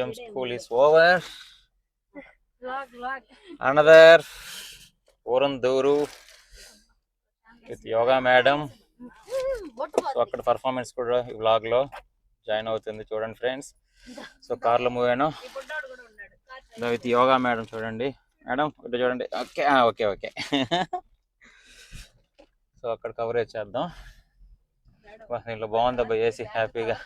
Gym school is over. Another Oranduru with yoga madam. So అక్కడ performance కూడా ఈ vlog లో జాయిన్ అవుతుంది చూడండి ఫ్రెండ్స్. సో కార్లో మూవ్ అయినా విత్ యోగా మేడం చూడండి. మేడం ఇటు చూడండి. Okay okay okay. సో అక్కడ కవరేజ్ చేద్దాం. దీంట్లో బాగుందబ్బా ఏసీ హ్యాపీగా.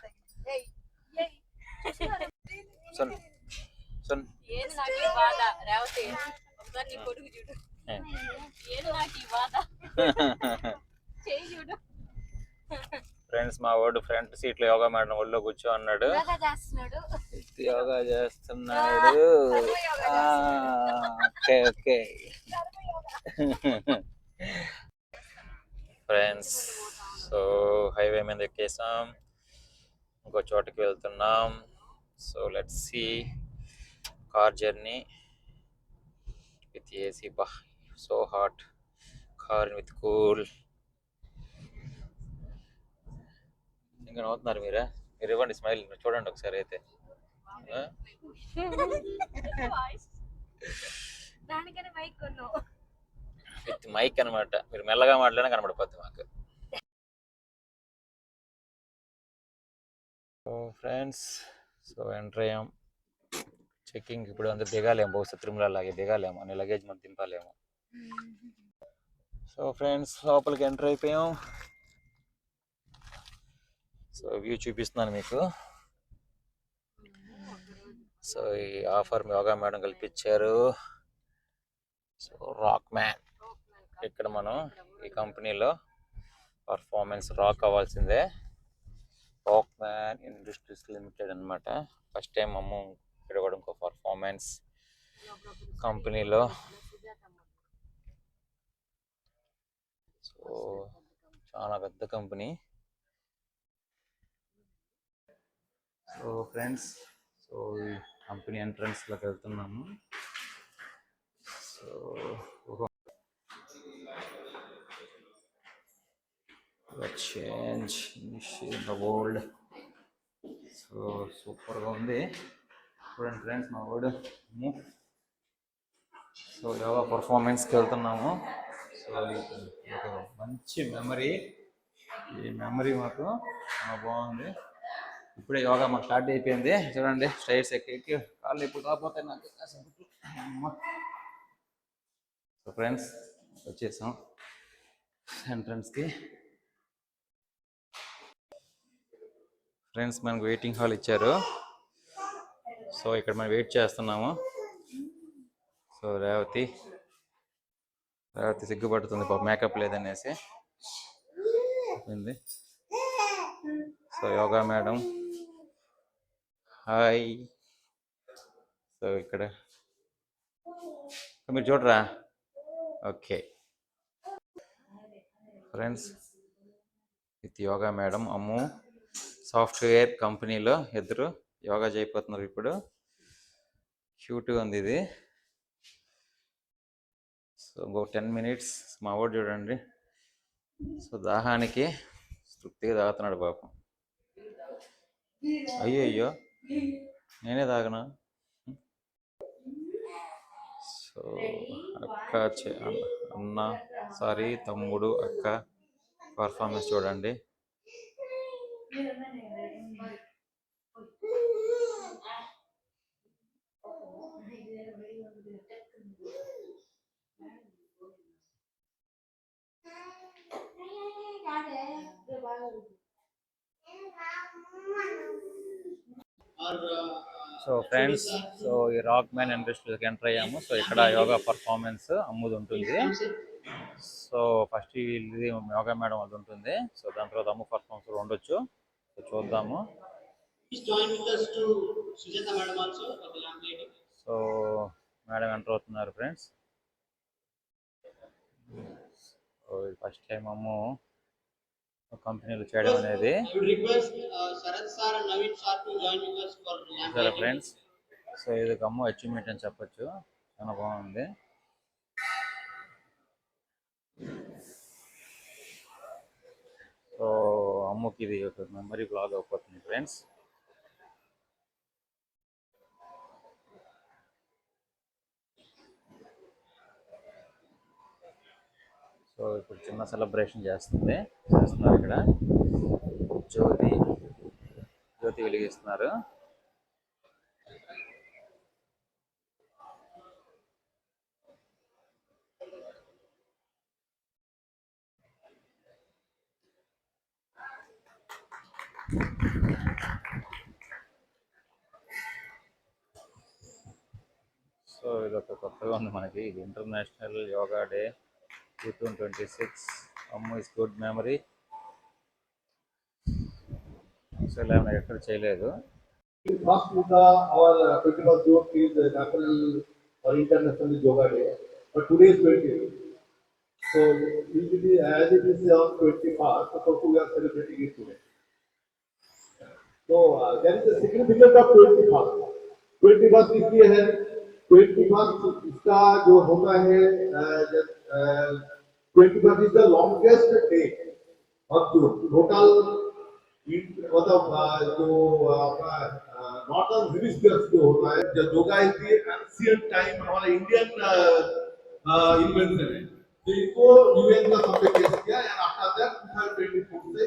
ఫ్రెండ్స్ మా వాడు ఫ్రంట్ సీట్ లో యోగా మేడం ఒళ్ళో కూర్చో అన్నాడు. యోగా చేస్తున్నాడు. Okay okay friends. So highway మీద ఎక్కేసాం, ఇంకో చోటకి వెళ్తున్నాం. So let's see car journey with AC. బా so hot car with cool. ఇంకా నవ్వుతున్నారు మీరు ఇవ్వండి స్మైల్ చూడండి ఒకసారి అయితే. విత్ మైక్ అనమాట. మీరు మెల్లగా మాట్లాడినా కనబడిపోద్ది మాకు. సో ఫ్రెండ్స్, సో ఎంటర్ అయ్యాం. చెక్కింగ్ ఇప్పుడు అందరు దిగాలేము, బహుశా తిరుమల లాగే దిగాలేము, అని లగేజ్ మనం దింపాలేము. సో ఫ్రెండ్స్ లోపలికి ఎంటర్ అయిపోయాం. సో వ్యూ చూపిస్తున్నాను మీకు. సో ఈ ఆఫర్ యోగా మేడం కల్పించారు. సో రాక్ మ్యాన్, ఇక్కడ మనం ఈ కంపెనీలో పర్ఫార్మెన్స్ రాక్ అవ్వాల్సిందే. రాక్ మ్యాన్ ఇండస్ట్రీస్ లిమిటెడ్ అనమాట. ఫస్ట్ టైం అమ్మ ఇక్కడ కూడా ఇంకో పర్ఫార్మెన్స్ కంపెనీలో. సో చాలా పెద్ద కంపెనీ. సో ఫ్రెండ్స్, సో ఈ కంపెనీ ఎంట్రన్స్లోకి వెళ్తున్నాము. So change in the world. So సూపర్గా ఉంది చూడండి ఫ్రెండ్స్ మా వాడు. సో యోగా పర్ఫార్మెన్స్కి వెళ్తున్నాము. సో మంచి మెమరీ, ఈ మెమరీ మాకు చాలా బాగుంది. ఇప్పుడే యోగా మాకు స్టార్ట్ అయిపోయింది చూడండి. స్టైర్స్ ఎక్కి కాళ్ళు ఇప్పుడు కాకపోతే నాకు. సో ఫ్రెండ్స్ వచ్చేసాం ఎంట్రన్స్కి. ఫ్రెండ్స్ మనకు వెయిటింగ్ హాల్ ఇచ్చారు. సో ఇక్కడ మనం వెయిట్ చేస్తున్నాము. సో రేవతి సిగ్గుపడుతుంది పాప, మేకప్ లేదనేసి. So yoga madam hi. So ఇక్కడ మీరు చూడరా. Okay friends, with yoga madam Ammu software కంపెనీలో ఇద్దరు యోగా చేయబోతున్నారు ఇప్పుడు. క్యూట్గా ఉంది ఇది. సో ఇంకో 10 minutes మా వాడు చూడండి. సో దాహానికి తృప్తిగా తాగుతున్నాడు పాపం. అయ్యో అయ్యో నేనే తాగనా. సో అక్క అన్న సారీ తమ్ముడు అక్క పర్ఫార్మెన్స్ చూడండి. సో ఫ్రెండ్స్, సో ఈ రాక్ మ్యాన్ ఇండస్ట్రీకి ఎంటర్ అయ్యాము. సో ఇక్కడ యోగా పర్ఫార్మెన్స్ అమ్ముది ఉంటుంది. సో ఫస్ట్ ఇది యోగా మేడం అది ఉంటుంది. సో దాని తర్వాత అమ్ము పర్ఫార్మెన్స్ కూడా ఉండొచ్చు. సో చూద్దాము. సో మేడం ఎంటర్ అవుతున్నారు ఫ్రెండ్స్. ఫస్ట్ టైం అమ్ము కంపెనీలో చేయడం అనేది. సరే ఫ్రెండ్స్, సో ఇది అమ్ము అచీవ్మెంట్ అని చెప్పొచ్చు, చాలా బాగుంది. సో అమ్ముకి ఇది ఒక మెమరీ బ్లాగ్ అయిపోతుంది ఫ్రెండ్స్. సో ఇప్పుడు చిన్న సెలబ్రేషన్ చేస్తున్నారు ఇక్కడ. జ్యోతి జ్యోతి వెలిగిస్తున్నారు. సో ఇదొక కొత్తగా ఉంది మనకి. ఇది ఇంటర్నేషనల్ యోగా డే 2026. అమ్మ ఇస్ గుడ్ మెమరీ. సో ఇలా ఎక్కడ చేయలేదు. First with our 21st June is National or International Yoga Day, but today is 20th. So usually as it is on 21st, so we are celebrating it today. So there is a significance of 21st. 21st इसलिए है 21st इसका जो होता है 21st is the longest day of June. Total मतलब जो अपना northern hemisphere जो होता है, जो yoga is the ancient time, हमारा इंडियन इन्वेंशन है. तो इसको यूएन का सबसे केस किया एंड आफ्टर दैट 2024 से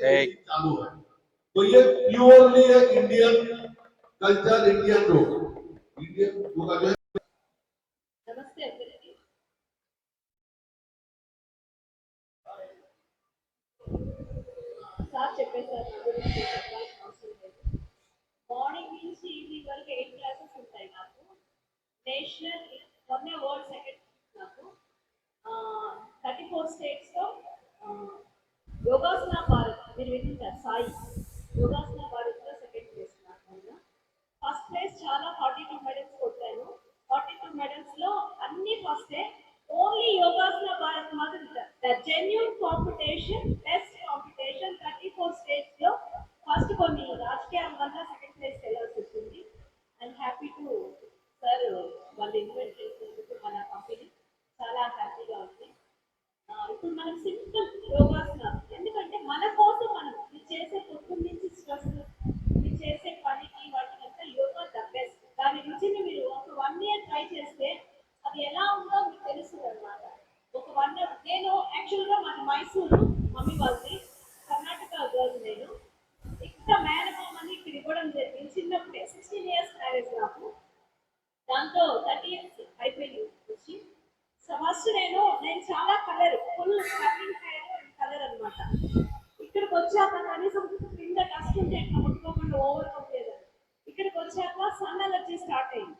चालू है. तो ये प्योरली एक इंडियन कल्चर, इंडियन योगा जो है. नमस्ते everybody. సార్ చెప్పేసారు మార్నింగ్ నుంచి ఈవినింగ్ వరకు 8 క్లాసెస్ ఉంటాయి నాకు. నేషనల్ మొన్నే వరల్డ్ సెకండ్ నాకు 34 స్టేట్స్లో యోగాసన భారత్ మీరు వింటారు సాయి యోగాసన భారత్లో సెకండ్ ప్లేస్ నాకు. ఫస్ట్ ప్లేస్ చాలా 42 మెడల్స్ కొట్టాను. 42 మెడల్స్లో అన్ని ఫస్టే. ఓన్లీ యోగాసన భారత్ మాత్రం the genuine competition, best competition 34 స్టేట్స్లో ఫస్ట్. కొన్ని రాజకీయాల వల్ల సెకండ్ ప్లేస్కి వెళ్ళాల్సి వచ్చింది. ఐఎమ్ హ్యాపీ టు సార్ వాళ్ళు ఇన్వైట్ చేసినందుకు మన కంపెనీ చాలా హ్యాపీగా ఉంది. ఇప్పుడు మనం సింపుల్ యోగాసన, ఎందుకంటే మన కోసం మనం ఇది చేసే పొద్దున్న నుంచి స్ట్రెస్, ఇది చేసే పనికి వాటికంతా యోగా ద బెస్ట్. దాని రుచిని మీరు ఒక 1 ఇయర్ ట్రై చేస్తే అది ఎలా ఉందో మీకు తెలుస్తుంది అనమాట. ఒక 1 ఇయర్ నేను యాక్చువల్గా మన మైసూరు మమ్మీ వాళ్ళది, కర్ణాటక గర్ల్ నేను. ఇక్కడ మేనమామ అని ఇక్కడ ఇవ్వడం జరిగింది చిన్నప్పుడే. 16 ఇయర్స్ మ్యారేజ్ నాకు. దాంతో 30 ఇయర్స్ అయిపోయింది వచ్చి. సో ఫస్ట్ నేను చాలా colour, full colouring hair colour అనమాట. ఇక్కడికి వచ్చాక కనీసం కింద డస్ట్ ఉంటే ఎట్లా ముట్టుకోకుండా ఓవర్ అవుతుంది. ఇక్కడికి వచ్చాక సన్ అలర్జీ స్టార్ట్ అయింది.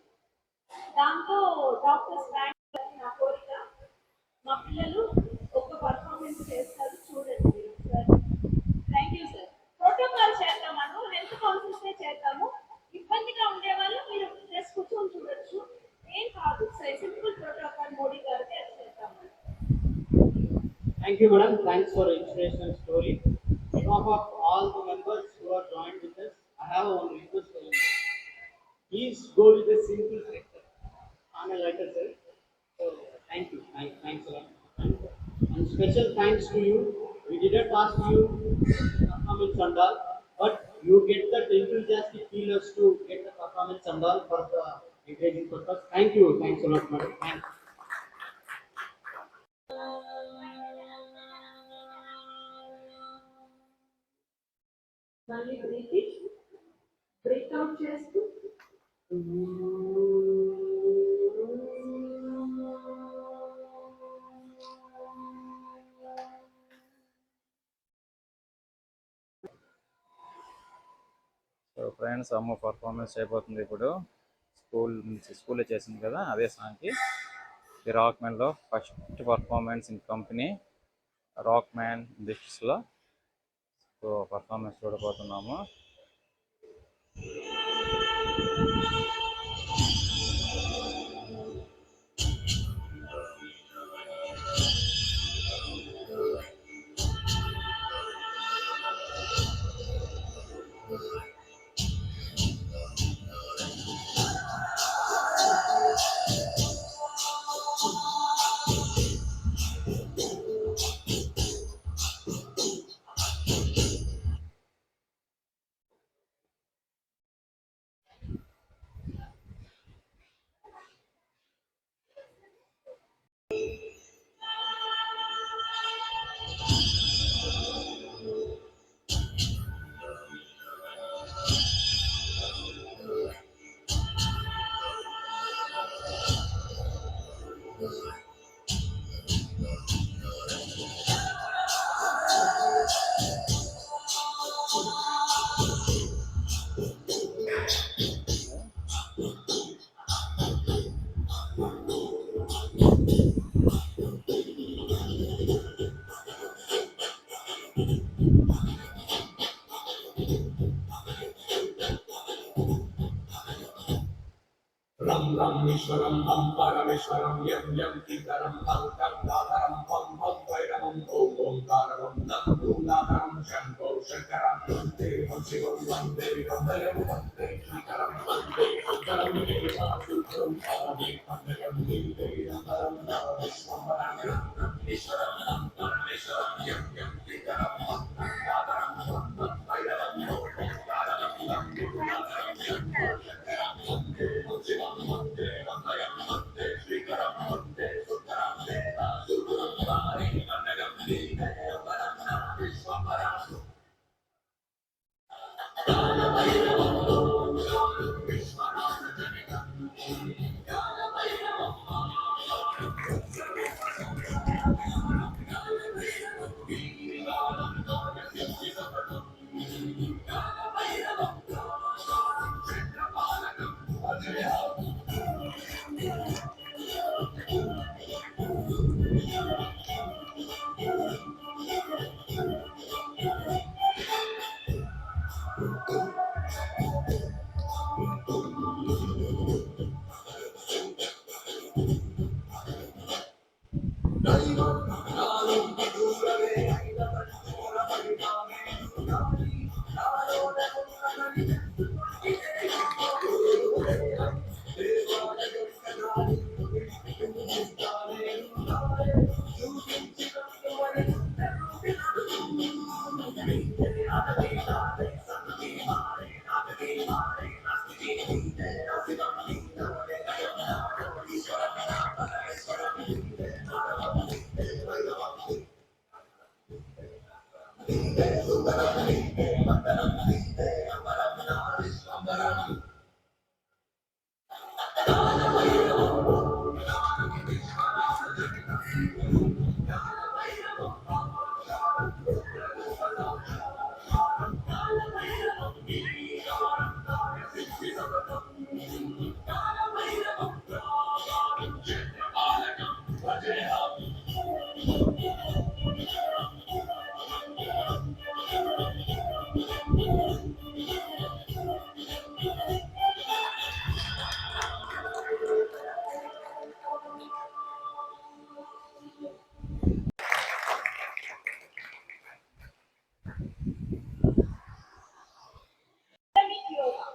దాంతో డాక్టర్స్ నా కోరిక మా పిల్లలు ఒక పర్ఫార్మెన్స్ చేస్తారు చూడండి మీరు sir. Thank you sir. Protocol చేద్దాం, మనం హెల్త్ కౌన్సిల్స్నే చేద్దాము. ఇబ్బందిగా ఉండేవాళ్ళు మీరు జస్ట్ కూర్చొని చూడొచ్చు, ఏం కాదు. సింపుల్ ప్రోటోకాల్ మోడీ గారికి అది చేద్దాము. Thank you, madam. Thanks for the inspirational story. On behalf of all the members who are joined with us, I have one request for you. Please go with a simple sector on a lighter side. So, thank you. Thanks a lot. And special thanks to you. We didn't ask you performance and all, but you get that enthusiastic feelers to get the performance and all for the engaging purpose. Thank you. Thanks a lot, madam. Thanks. మళ్ళీ breakout చేస్తూ so friends, అమ్మ performance అయిపోతుంది ఇప్పుడు. స్కూల్లో చేసింది కదా అదే సాంగ్కి. ది రాక్ మ్యాన్లో first performance in company rock man డిస్ట్రిక్ట్స్లో. సో పర్ఫార్మెన్స్ చూడబోతున్నాము. రం రంగేశ్వరం హం పరమేశ్వరం యం యం కింకరం హం గంగాధరం హం హం భైరవం ఓం ఓంకారం నం భూతారం శంభో శంకరం వందే హం శివం వందే వందయం వందే శ్రీకరం వందే శంకరం దేవాసురం ఆది వందయం దేవే అమరం విశ్వమరం ఈశ్వరం హం పరమేశ్వరం యం యం కింకరం హం గంగాధరం హం హం భైరవం ఓం ఓంకారం నం భూతారం శంభో శంకరం వందే హం శివం వందే వందయం వందే శ్రీకరం వందే సుందరం దేవాసురం ఆది వందయం దేవే అమరం విశ్వమరం Rhythmic yoga.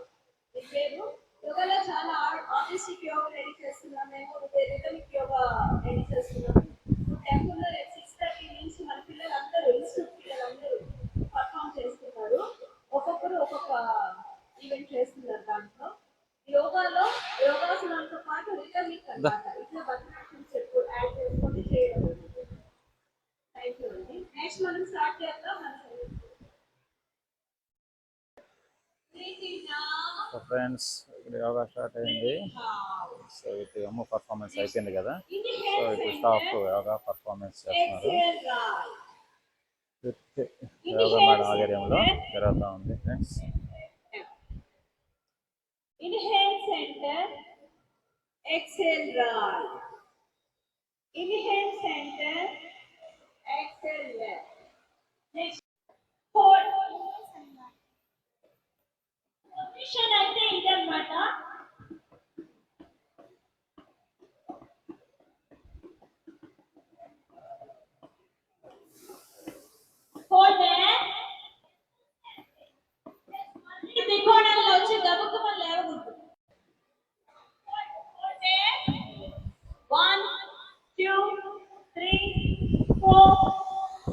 ఈ పేరు యోగాలో చాలా ఆర్టిస్టిక్ యోగా రెడీ చేస్తున్నాం మేము రిథమిక్ యోగా రెడీ చేస్తున్నాం టెంపుల్లో 6:30 నుంచి మన పిల్లలందరూ ఇన్స్టిట్యూట్ పిల్లలందరూ పర్ఫామ్ చేస్తున్నారు ఒక్కొక్కరు ఒక్కొక్క ఈవెంట్ చేస్తున్నారు దాంట్లో యోగాసనాలతో పాటు రిథమిక్ అన్నమాట ఇట్లా భరతనాట్యం చెప్పు యాడ్ చేసుకొని చేయడం థ్యాంక్ యూ అండి నెక్స్ట్ మనం స్టార్ట్ చేద్దాం మన సో ఫ్రెండ్స్ ఇప్పుడు యోగా స్టార్ట్ అయింది. సో ఇప్పుడు అమ్మ పర్ఫార్మెన్స్ అయిపోయింది కదా, సో ఇప్పుడు స్టాఫ్ యోగా పర్ఫార్మెన్స్ చేస్తున్నారు. యోగా మేడం ఆధ్వర్యంలో జరుగుతూ ఉంది friends. Inhale center, exhale right. Inhale center, exhale left. Next, hold. Position అయితే ఇదన్నమాట. Hold there. త్రికోణంలో వచ్చి గబుక్కుమని లేవకూడదు. Hold there. 1, 2, 3, 4,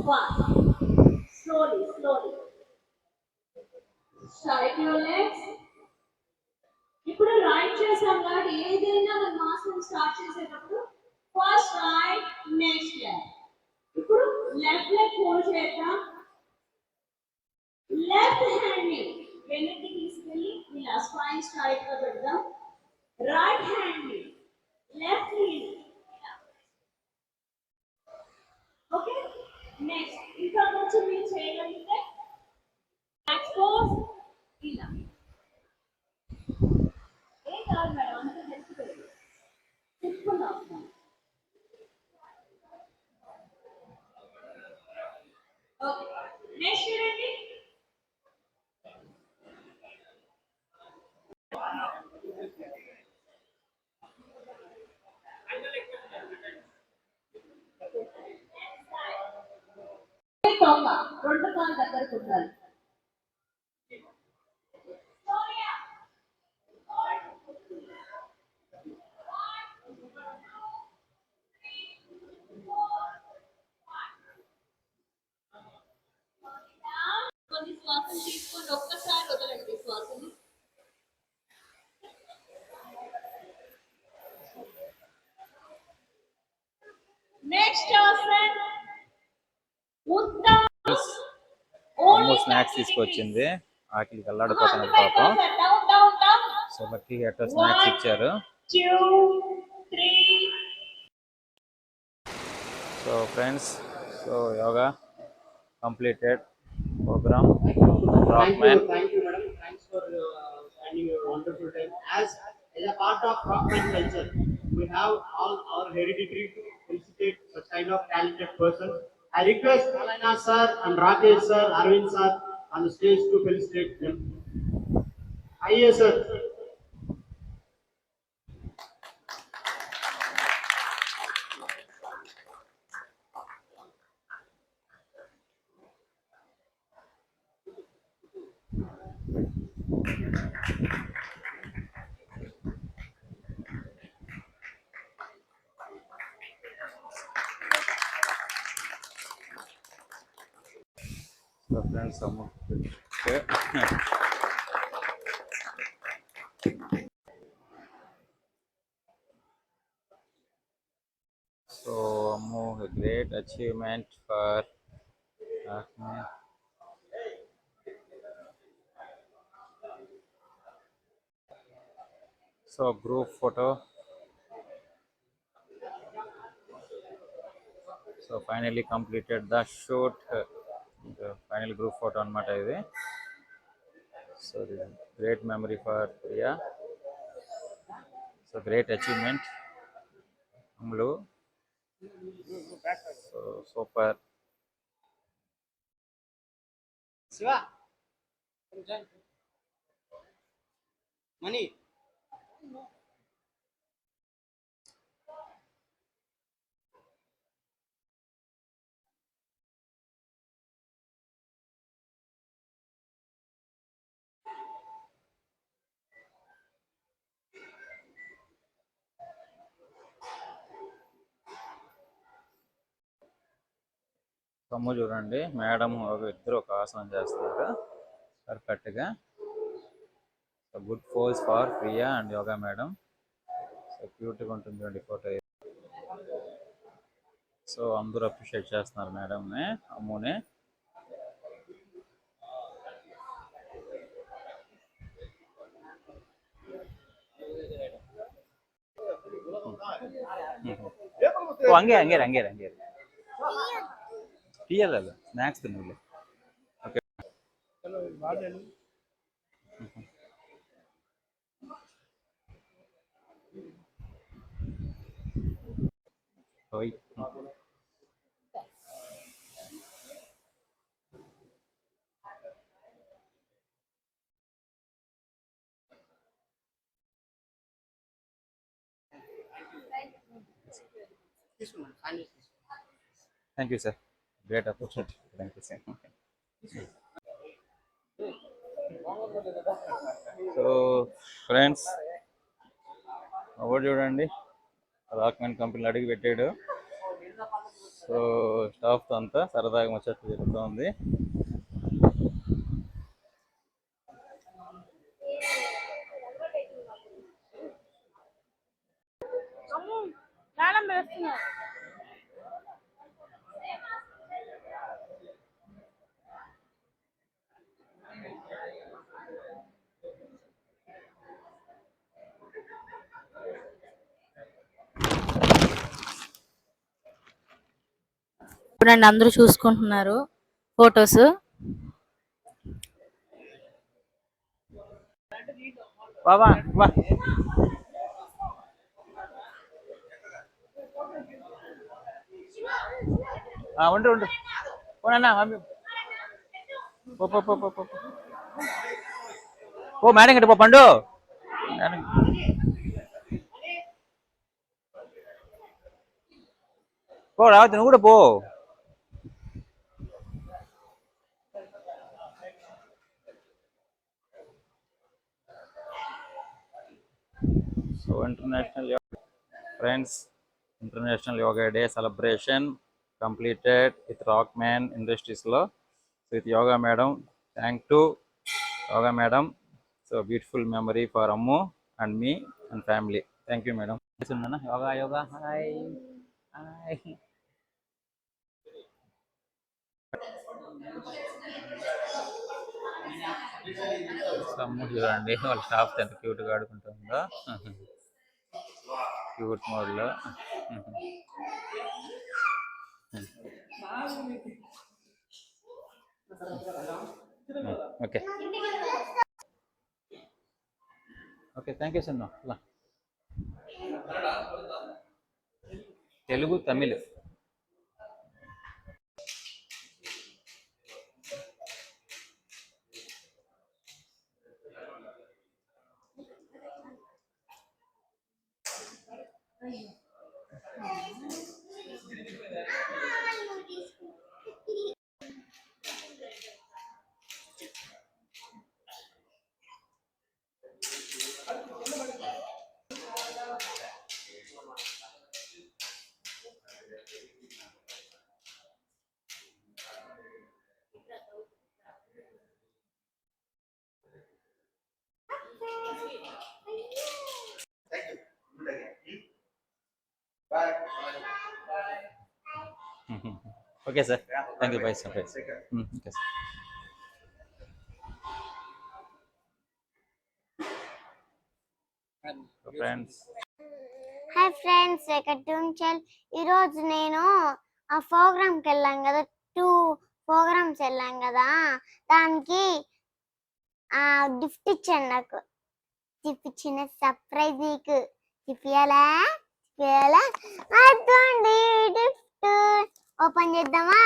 5. Slowly. Straight your legs. ఇప్పుడు రైట్ చేసాం కాబట్టి ఏదైనా మన ఆసనం స్టార్ట్ చేసేటప్పుడు ఫస్ట్ రైట్ నెక్స్ట్ లెఫ్ట్. ఇప్పుడు లెఫ్ట్ లెగ్ హోల్డ్ చేద్దాం. లెఫ్ట్ హ్యాండ్ ని వెనక్కి తీసుకెళ్ళి ఇలా స్పైన్ స్ట్రైట్ గా పెడదాం. రైట్ హ్యాండ్ ని లెఫ్ట్ ని ఓకే. నెక్స్ట్ ఇంకా కొంచెం మీరు చేయగలిగితే ఎక్స్పోజ్ ఇలా ఏం కాదు మేడం అంత హెల్ప్ సింపుల్ అవుతుంది. ఓకే నెక్స్ట్ చూడండి. తొంగ రెండు కాళ్ళు దగ్గరకు ఉండాలి. కొన్ని శ్వాసలు తీసుకొని ఒక్కసారి వదలండి శ్వాసని. నెక్స్ట్ ఆసన్ ఉత్తమ అమ్ము స్నాక్స్ తీసుకొచ్చింది, ఆకలికి అల్లాడిపోతున్నది పాపం. Down down down. సో లక్కీగా ఎట్టో స్నాక్స్ ఇచ్చారు. 2 3. So friends, so yoga completed program. Rockman. Thank you, madam. Thanks for spending your wonderful time. As a part of Rockman culture, we have all our hereditary to felicitate such kind of talented persons. I request Alana sir and Rakesh sir, Arvind sir on the stage to felicitate them. Aye sir. So friends, Ammu. So Ammu, a great achievement for Rockman. So group photo. So finally completed the shoot. The final group photo anamata idi. So this is great memory for Priya. So great achievement. Amlu. So super. Shiva. Money. సొమ్ము చూడండి, madam ఇద్దరు ఒక ఆసనం చేస్తున్నారు పర్ఫెక్ట్గా. So good pose for Priya and yoga madam. So క్యూట్గా ఉంటుంది చూడండి ఫోటో. సో అందరూ అప్రిషియేట్ చేస్తున్నారు మేడంని, అమ్ముని. ಓ ಹಂಗೆ ಹಂಗೆ ಹಂಗೆ ಹಂಗೆ ಟೀ ಅಲ್ಲ ಸ್ನ್ಯಾಕ್ಸ್ ತಿನ್ನಲಿ. ಓಕೆ ಓಯ್ Thank you, sir. Great opportunity. Thank you, sir. So, friends, award చూడండి, రాక్మెన్ కంపెనీలో అడిగి పెట్టాడు. సో స్టాఫ్తో అంతా సరదాగా ముచ్చట్లు జరుగుతూ ఉంది. చూడండి అందరూ చూసుకుంటున్నారు ఫొటోస్. బాబా బా ఉండు ఉండు పోనన్నా మమ్మీ పో పో పో పో పో పో. పో మేడం గట్టి పో పండు మేడం. పో రావద్దు నువ్వు కూడా పో. So international friends, international yoga day celebration completed with Rockman ఇండస్ట్రీస్లో with yoga madam. Thank to yoga madam. So beautiful memory for Ammu and me and family. Thank you madam. Yoga yoga hi hi. Ammu చూడండి వాళ్ళ స్టాఫ్ ఎంత క్యూట్గా ఆడుకుంటుందో క్యూట్ మోడ్లో. ఓకే ఓకే థ్యాంక్ యూ సన్న. Telugu Tamil. Okay sir thank you bye sir. Okay sir. Friends hi friends, ఎక్కడుంచాలి ఈరోజు నేను ఆ ప్రోగ్రామ్కి వెళ్ళాం కదా, 2 ప్రోగ్రామ్స్ వెళ్ళాం కదా, దానికి గిఫ్ట్ ఇచ్చాను. నాకు గిఫ్ట్ ఇచ్చిన సర్ప్రైజ్ నీకు ఇప్పియాలా అదండి గిఫ్ట్. ఓపెన్ చేద్దామా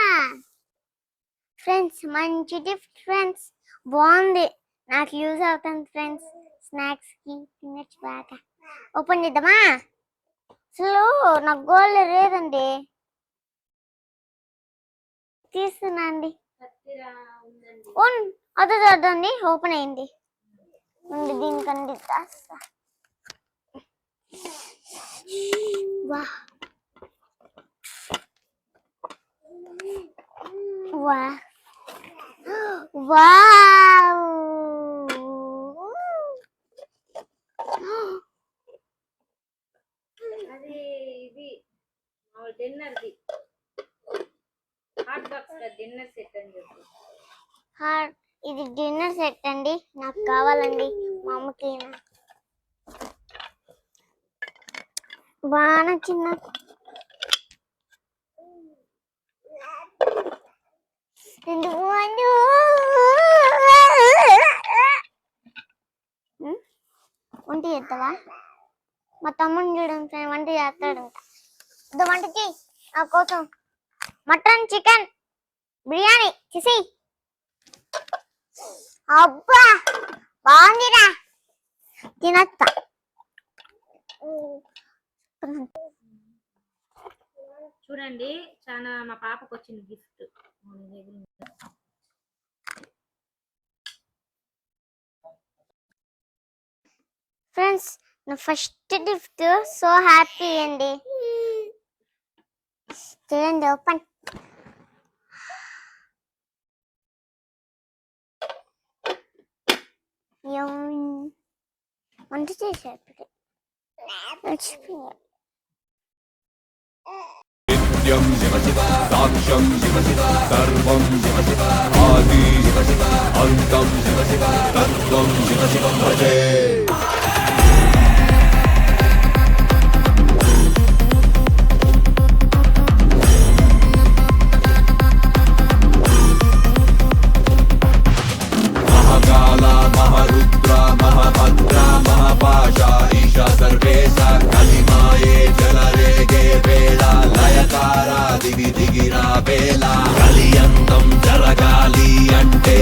ఫ్రెండ్స్? మంచి గిఫ్ట్ ఫ్రెండ్స్, బాగుంది, నాకు యూజ్ అవుతుంది ఫ్రెండ్స్. స్నాక్స్ కి తినచ్చు బాగా. ఓపెన్ చేద్దామా? అసలు నాకు గోల్డ్ లేదండి, తీస్తున్నా అండి. అదండి ఓపెన్ అయింది. దీనికండి వా వా వావ్, అది ఇది డిన్నర్ది హాట్ బాక్స్ డిన్నర్ సెట్ అని చెప్పి. ఇది డిన్నర్ సెట్ అండి, నాకు కావాలండి. మా అమ్మకి బాగా నచ్చింది. వంట చేస్తావా? మా తమ్ముడిని చూడండి, వంట చేస్తాడంట. వంటకి నా కోసం మటన్ చికెన్ బిర్యానీ చేసి. అబ్బా బాగుందిరా, తినచ్చా. చూడండి చాలా మా పాపకు వచ్చింది గిఫ్ట్. ఫ్రెండ్స్, నా ఫస్ట్ గిఫ్ట్ సో హ్యాపీ అండి. చూడండి ఓపెన్. వంట చేసేప్పుడు నిత్యం శివ శివ సాక్ష్యం శివ శివ సర్వం శివ శివ ఆది శివ శివ అంతం శివ శివ తత్వం శివ శివ భజే. మహాకాళ మహారుద్ర మహాభద్ర మహాపాశ ఈశ సర్వేశ కలిమాయే జలరేగే వేళ లయకార దిగి దిగిరా వేళ కలియంతం జరగాలి అంటే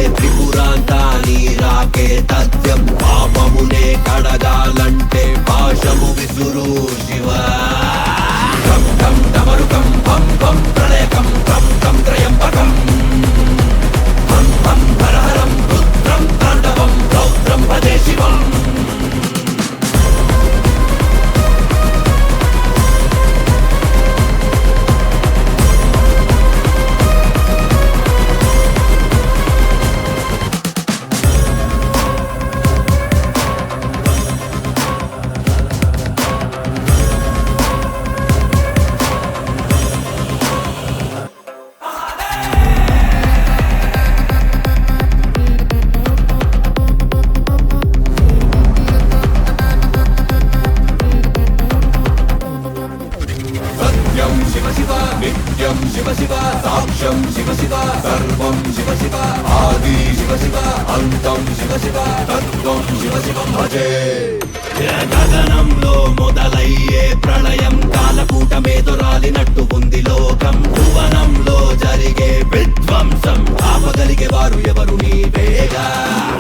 శివ శివ ఆది శివ శివ అంతం శివ శివ తత్వం శివ శివం భజే గగనంలో మొదలయ్యే ప్రళయం కాలకూటమేదురాలినట్టు ఉంది లోకం భువనంలో జరిగే విధ్వంసం ఆపగలిగే వారు ఎవరు నీవేగా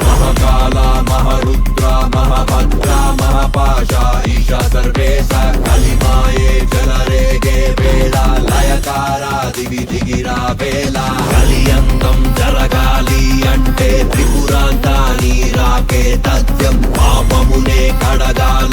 మహాకాల మహారుద్ర మహాభద్ర మహాపాశ ఈశ సర్వేశ కలిమాయే జలరేగే వేళ లయకార దివి దిగిరా వేళ కలియంగం జరగాలి అంటే త్రిపురాంతాని రాకే తథ్యం పాపమునే కడగాలి